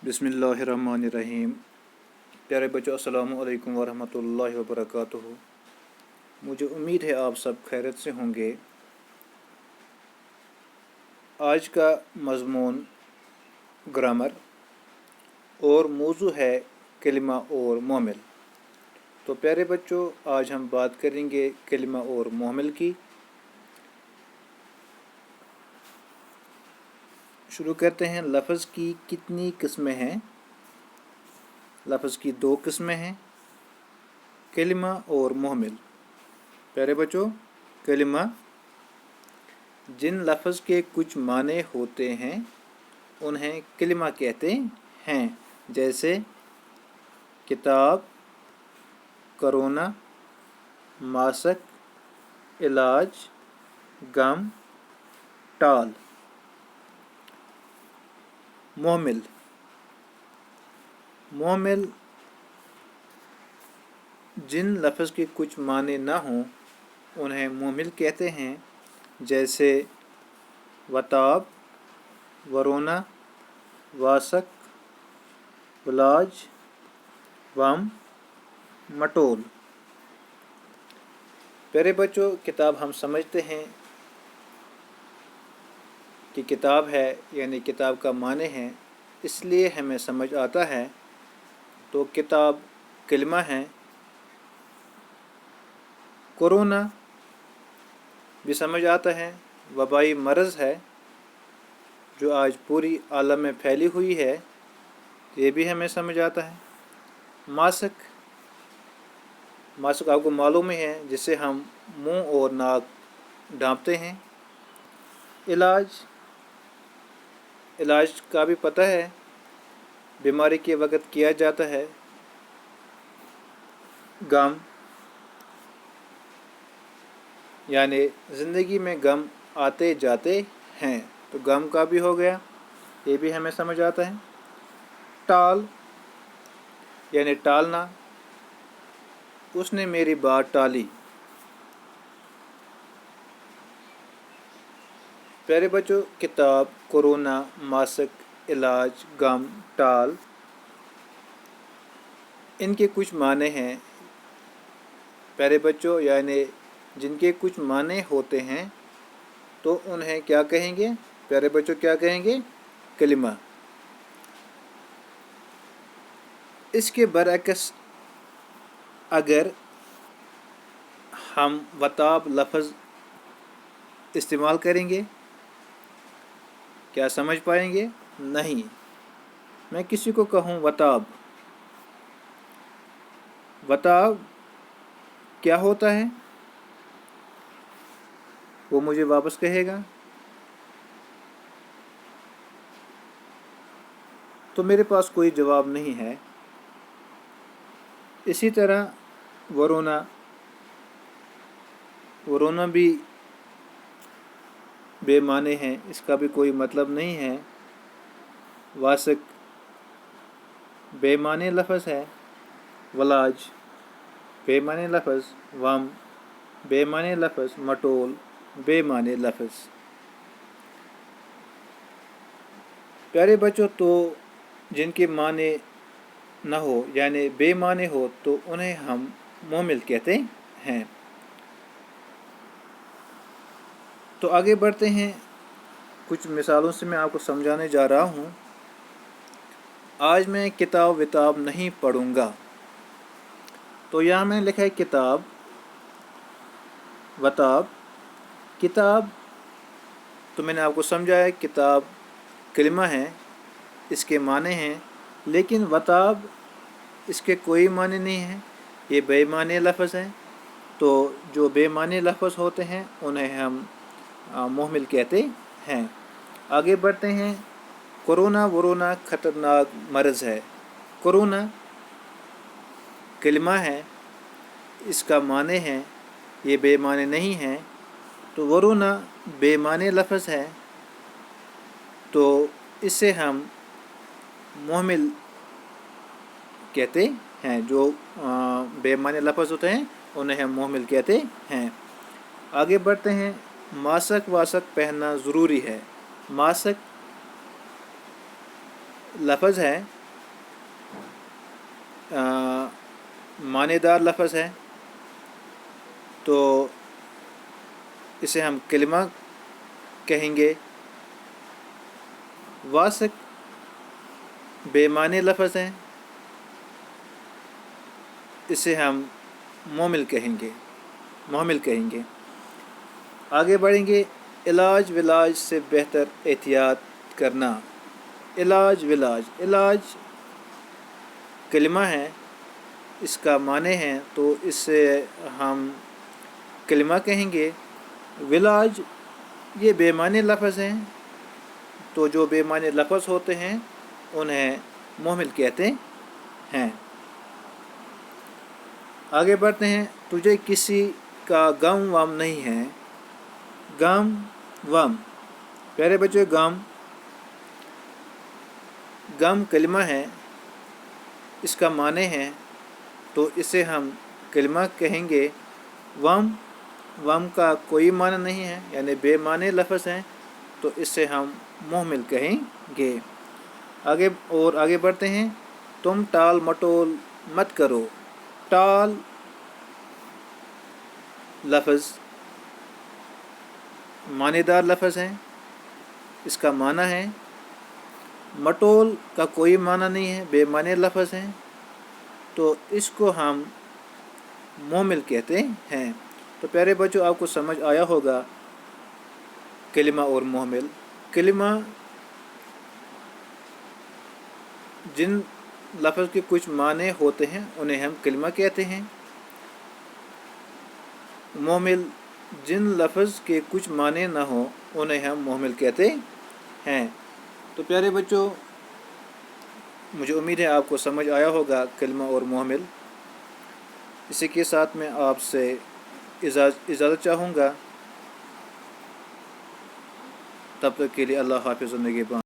बिस्मिल्लाहिर्रहमानिर्रहीम। प्यारे बच्चों, अस्सलामु अलैकुम वरहमतुल्लाहि वबरकातुहू। मुझे उम्मीद है आप सब खैरियत से होंगे। आज का मज़मून ग्रामर और मौजू है कलिमा और मोमिल। तो प्यारे बच्चों, आज हम बात करेंगे कलिमा और मोमिल की। शुरू करते हैं। लफ्ज़ की कितनी किस्में हैं? लफ्ज़ की 2 किस्में हैं, कलिमा और मोमिल। प्यारे बच्चों, कलिमा जिन लफ्ज़ के कुछ माने होते हैं उन्हें कलिमा कहते हैं, जैसे किताब, कोरोना, मासक, इलाज, गम, टाल। मोमिल मोमिल जिन लफ्ज़ के कुछ माने ना हों उन्हें मोमिल कहते हैं, जैसे वताब, वरोना, वासक, वलाज, वम, मटोल। प्यारे बच्चों, किताब हम समझते हैं कि किताब है, यानी किताब का माने हैं, इसलिए हमें समझ आता है। तो किताब कलिमा है। कोरोना भी समझ आता है, वबाई मर्ज़ है जो आज पूरी आलम में फैली हुई है, ये भी हमें समझ आता है। मासक आपको मालूम ही है, जिसे हम मुंह और नाक ढांपते हैं। इलाज का भी पता है, बीमारी के वक़्त किया जाता है। गम यानी ज़िंदगी में गम आते जाते हैं, तो गम का भी हो गया, ये भी हमें समझ आता है। टाल यानी टालना, उसने मेरी बात टाली। प्यारे बच्चों, किताब, कोरोना, मासक, इलाज, गम, टाल, इनके कुछ माने हैं प्यारे बच्चों, यानी जिनके कुछ माने होते हैं तो उन्हें क्या कहेंगे प्यारे बच्चों? क्या कहेंगे? कलिमा। इसके बरअक्स अगर हम वताब लफ्ज़ इस्तेमाल करेंगे, क्या समझ पाएंगे? नहीं। मैं किसी को कहूँ वताब क्या होता है, वो मुझे वापस कहेगा। तो मेरे पास कोई जवाब नहीं है। इसी तरह वरोना भी बेमाने हैं, इसका भी कोई मतलब नहीं है। वासक बेमाने लफ्ज़ है। वलाज बेमाने लफ्ज़। वम बेमाने लफ्ज़। मटोल बेमाने लफ्ज़। प्यारे बच्चों, तो जिनके माने न हो यानी बेमाने हो तो उन्हें हम मोमिल कहते हैं। तो आगे बढ़ते हैं। कुछ मिसालों से मैं आपको समझाने जा रहा हूँ। आज मैं किताब विताब नहीं पढ़ूँगा, तो यहाँ मैंने लिखा है किताब, वताब। किताब तो मैंने आपको समझाया, किताब कलिमा है, इसके माने हैं, लेकिन वताब इसके कोई माने नहीं है, ये बेमाने लफ्ज़ हैं। तो जो बेमाने लफ्ज़ होते हैं उन्हें हम मोमिल कहते हैं। आगे बढ़ते हैं। कोरोना वरोना ख़तरनाक मर्ज़ है। कोरोना कलिमा है, इसका माने हैं, ये बेमाने नहीं हैं। तो वरोना बेमाने लफ्ज़ है, तो इसे हम मोमिल कहते हैं। जो बेमाने लफ्ज़ होते हैं उन्हें हम मोमिल कहते हैं। आगे बढ़ते हैं। मासक वासक पहनना ज़रूरी है। मासक लफ्ज़ है, معنی دار لفظ ہے تو اسے ہم کلمہ کہیں گے. واسق بے معنی لفظ ہیں، اسے ہم محمل کہیں گے. آگے بڑھیں گے. علاج ولاج سے بہتر احتیاط کرنا. علاج کلمہ ہے، اس کا معنی ہے تو اس سے ہم کلمہ کہیں گے. ولاج یہ بے معنی لفظ ہیں، تو جو بے معنی لفظ ہوتے ہیں انہیں محمل کہتے ہیں. آگے بڑھتے ہیں. تجھے کسی کا غم وام نہیں ہے. غم وام پیارے بچے، غم کلمہ ہے، اس کا معنی ہے تو اسے ہم کلمہ کہیں گے. وام کا کوئی معنی نہیں ہے، یعنی بے معنی لفظ ہیں تو اس سے ہم محمل کہیں گے. آگے بڑھتے ہیں. تم ٹال مٹول مت کرو. ٹال لفظ معنی دار لفظ ہیں، اس کا معنی ہے. مٹول کا کوئی معنی نہیں ہے، بے معنی لفظ ہیں تو اس کو ہم محمل کہتے ہیں. تو پیارے بچوں، آپ کو سمجھ آیا ہوگا کلمہ اور محمل. کلمہ جن لفظ کے کچھ معنی ہوتے ہیں انہیں ہم کلمہ کہتے ہیں. محمل جن لفظ کے کچھ معنی نہ ہوں انہیں ہم محمل کہتے ہیں. تو پیارے بچوں، مجھے امید ہے آپ کو سمجھ آیا ہوگا کلمہ اور محمل. اسی کے ساتھ میں آپ سے اجازت چاہوں گا. تب تک کے لیے اللہ حافظ. زندگی بان.